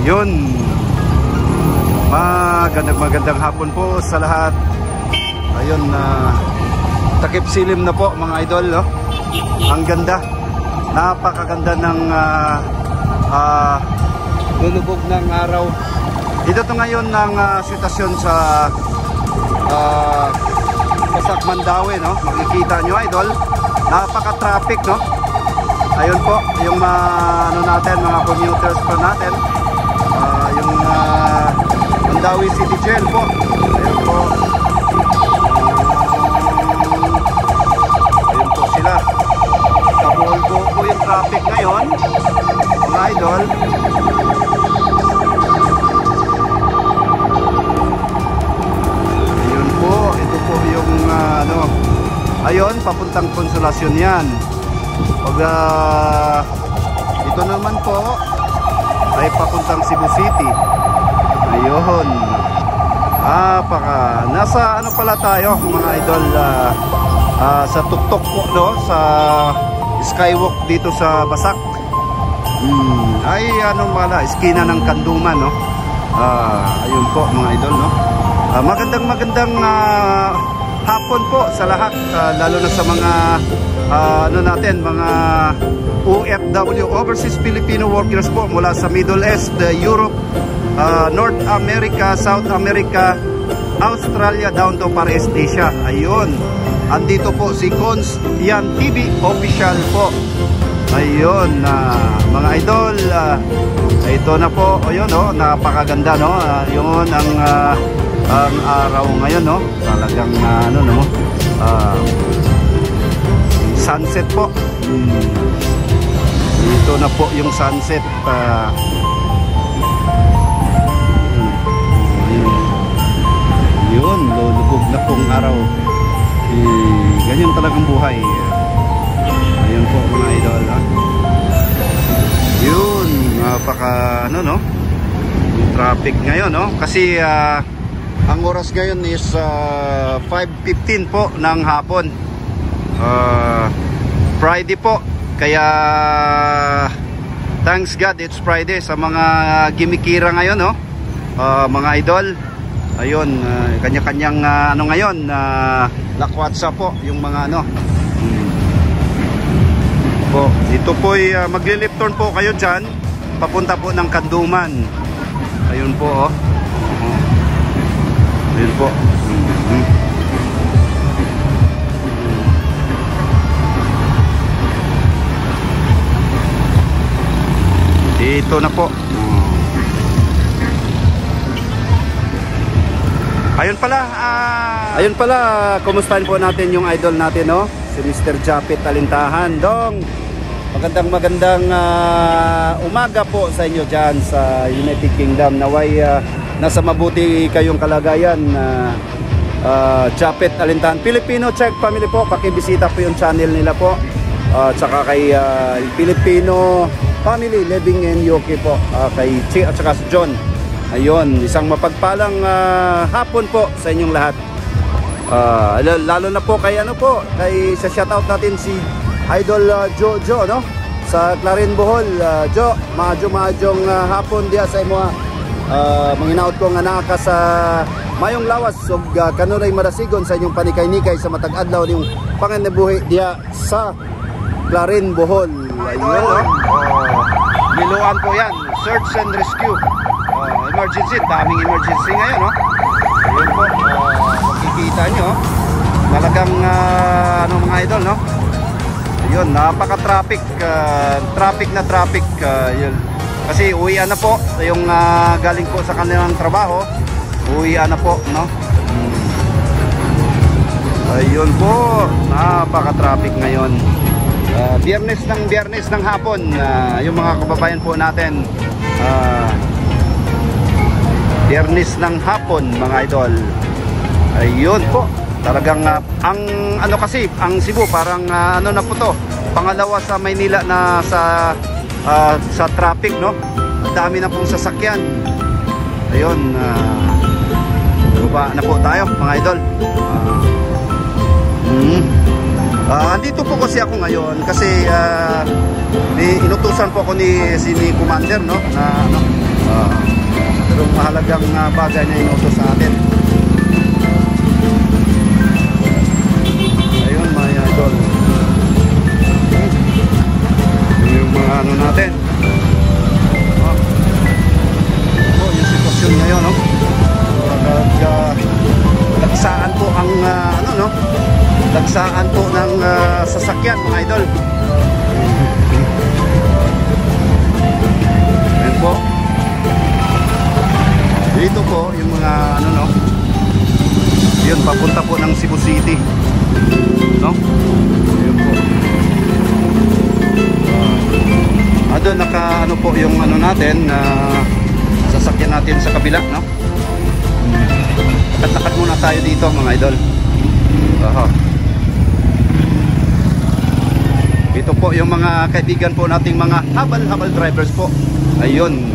Ayun. Magandang hapon po sa lahat. Ayun, takip silim na po mga idol, no? Ang ganda. Napakaganda ng lulubog ng araw. Dito to ngayon ng sitwasyon sa Basak Mandaue, no? Makikita nyo idol, napaka-traffic, no? Ayun po, yung ano natin, mga commuters po natin, yung Mandaue City Jail po. Ayun po. Ayun po sila. Kabuhol po yung traffic ngayon, mga idol. Ayun po, ito po yung ano, ayun, papuntang Konsolasyon yan. Pag ito naman po ay papuntang Cebu City. Ayun. Nasa ano pala tayo mga idol, sa tuktok po, no? Sa skywalk dito sa Basak. Ay ano pala, eskina ng Kanduman, no? Ayun po mga idol, no? Magandang hapon po sa lahat, lalo na sa mga ano natin, mga OFW, Overseas Filipino Workers po mula sa Middle East, Europe, North America, South America, Australia, down to Far East Asia. Ayun, andito po si Cons Yan TV official po. Ayun, mga idol, ito na po. Ayun, no, napakaganda, no? Yun ang araw ngayon, no? Talagang ano, no? Sunset po. Ito na po yung sunset. Yun, lulubog na pong araw. Ganyan talagang buhay. Ayun po mga idol, ha? Yun, napaka ano, no? Yung traffic ngayon, no? Kasi ang oras ngayon is 5:15 po ng hapon. Friday po, kaya thanks God it's Friday sa mga gimikira ngayon, no? Mga idol. Ayun, kanya-kanyang ano ngayon, lakwatsa po yung mga ano. Po, ito po ay magli-left turn po kayo dyan, papunta po ng Kanduman. Ayun po, oh. Ayun po. Dito na po. Ayun pala, kumustahin po natin yung idol natin, no? Si Mr. Japet Alintahan. Dong, magandang umaga po sa inyo dyan sa United Kingdom. Naway nasa mabuti kayong kalagayan. Japet Alintahan Filipino Czech family po, pakibisita po yung channel nila po. Tsaka kay Filipino family living in UK po, kay Chi at saka si John. Ayun, isang mapagpalang hapon po sa inyong lahat. Lalo na po kay ano po, kay sa shoutout natin si Idol Jojo, no? Sa Clarin Bohol. Jo, madyong hapon dia sa imo. Manginaot ko nga naka sa mayong lawas ug kanuray marasigon sa inyong panikay-nikay sa matag adlaw ning panganibuhi dia sa Clarin Bohol. Ayun, no? Niluan po yan, search and rescue. Emergency, daming emergency ngayon, no? Ayun po, makikita nyo talagang ano mga idol, no? Ayun, napaka-traffic, traffic. Yun. Kasi uwian na po yung galing po sa kanilang trabaho, uwian na po, no? Ayun po, napaka-traffic ngayon. Biyernes ng hapon, yung mga kababayan po natin, Biyernes ng hapon mga idol. Ayun po, talagang ang ano kasi, ang Cebu parang ano na po to, pangalawa sa Maynila na sa traffic, no? Ang dami na pong sasakyan. Ayun, baba na po tayo mga idol. Andito po kasi ako ngayon kasi inutusan po ako ni Commander, no, na ano, Pero mahalagang bagay na inutos sa atin. Ayun mga idol. Yung mga ano natin. Yung sitwasyon ngayon, no? Dagsaan po ang ano, no? Dagsaan po ng sasakyan mga idol. Ayan po. Dito po yung mga ano, no? Yun, papunta po ng Cebu City, no? Ayun po. Doon naka ano po yung ano natin sasakyan natin sa kabila, no? Lakad-lakad muna tayo dito mga idol. Ito po yung mga kaibigan po nating mga habal-habal drivers po. Ayun,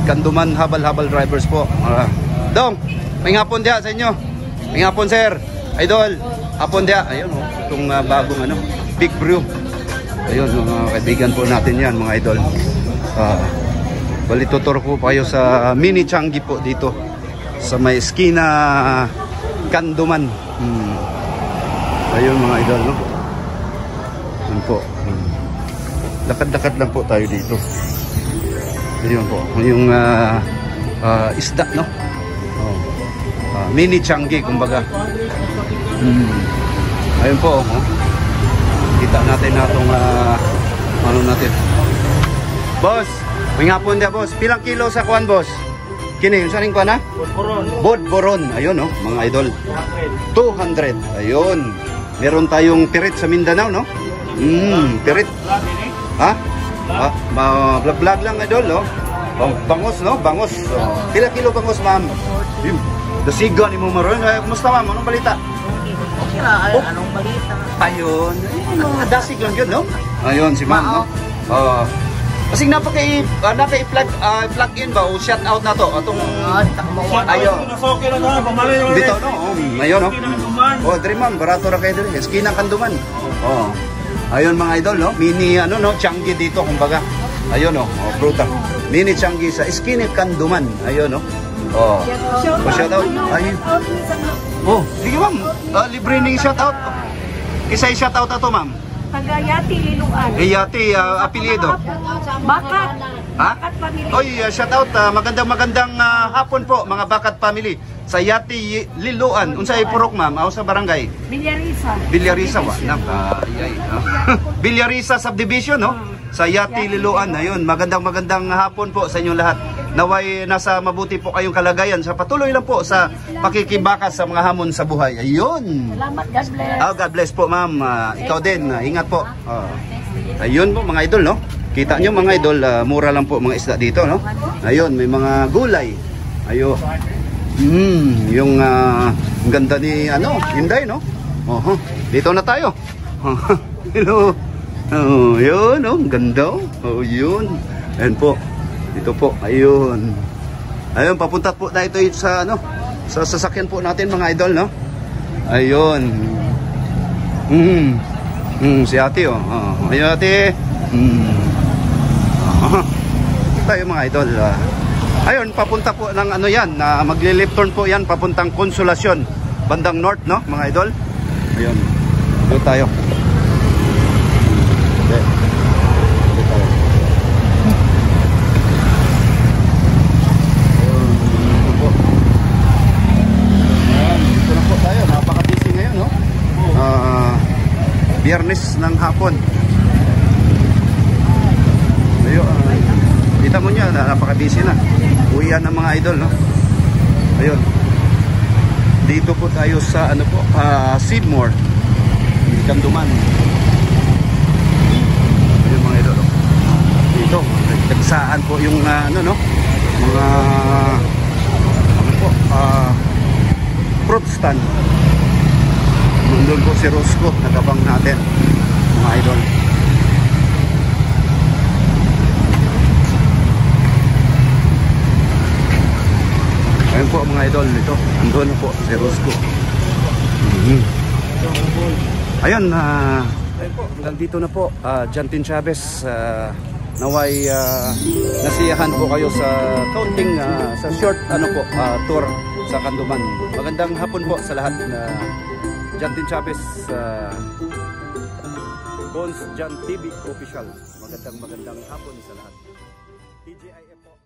Kanduman habal-habal drivers po. Dong, may hapon dia sa inyo. May hapon sir. Idol, hapon dia. Ayun oh, itong bagong ano, Big Brew. Ayun, mga kaibigan po natin yan mga idol. Bali tuturo po kayo sa mini Changi po dito sa may eskina Kanduman. Ayun mga idol, no? Ayun po. Lakad-lakad lang po tayo dito. Ayun po, yung isda, no? Mini Changi kumbaga. Ayun po, kita natin na itong ano natin. Boss, may hapon dia boss. Pilang kilo sa kuan boss? Kini, yung saring kuan ha? Bodboron. Ayun no, mga idol. 200. Ayun. Meron tayong pirit sa Mindanao, no? Pirit. Ha? Vlog-vlog lang idol, no? Bangos, no? Bangos. Pila kilo bangos, ma'am? Dasigan ni mo maroon. Kumusta ma'am? Anong balita? Okay na, anong balita? Ayun. Mga dasig lang yun, no? Ayun, si ma'am, no? Kasi napa-plug in ba o shout out na to? Atong ayun. Dito, no? Ayun, no? Dari ma'am, barato ra kayo din. Eskina Kanduman. Ayun mga idol, no? Mini, ano, no? Changi dito, kumbaga. Ayun, no? Bruta. Mini Changi sa eskina Kanduman. Ayun, no? Shout out. Ayun. Sige ma'am. Libre ning shout out. Kisay shout out ato ma'am. Taga Yati Liluan. Yati apelyido. Bakat. Ha? Bakat family. Oy, shout out. Magandang hapon po mga Bakat family sa Yati Liluan. Unsay purok ma'am? Aw sa barangay Villarisa. Villarisa wa na. Villarisa subdivision, no? Sa Yati Liluan. Ayun, magandang hapon po sa inyong lahat. Naway nasa mabuti po kayong kalagayan sa patuloy lang po sa pakikibakas sa mga hamon sa buhay. Ayun. Salamat, God bless. God bless po ma'am. Ikaw din, ingat po. Ayun po mga idol, no? Kita nyo mga idol, mura lang po mga isda dito, no? Ayun, may mga gulay. Ayun. Yung ganda ni ano, Inday, no? Dito na tayo. Hello. Yun, no? Ganda. Yun. Ayun po. Dito po, ayun. Ayun, papunta po tayo sa ano, sa sasakyan po natin mga idol, no? Ayun. Si ate, oh. Ayun ate. Tayo mga idol. Ayun, papunta po ng ano yan, magli-left turn po yan, papuntang Konsolasyon, bandang north, no, mga idol. Ayun. Dito tayo. Biyernes ng hapon. Ayun, kita mo niya, napaka-busy na. Uwian ng mga idol, no? Ayun. Dito po tayo sa ano po, Seedmore, Kanduman. Ayun mga idol. Dito, nagsaan po yung ano, no? Mga ano po, fruit stand. Doon po si Rosco, nagabang natin mga idol. Ayun po mga idol, ito andun na po si Rosco. Ayun, dito na po Jantin Chavez, Naway nasiyahan po kayo sa counting sa short tour sa Kanduman. Magandang hapon po sa lahat na Jantin Chavez Bones Jan TV official. Magandang hapon sa lahat. TGIF po.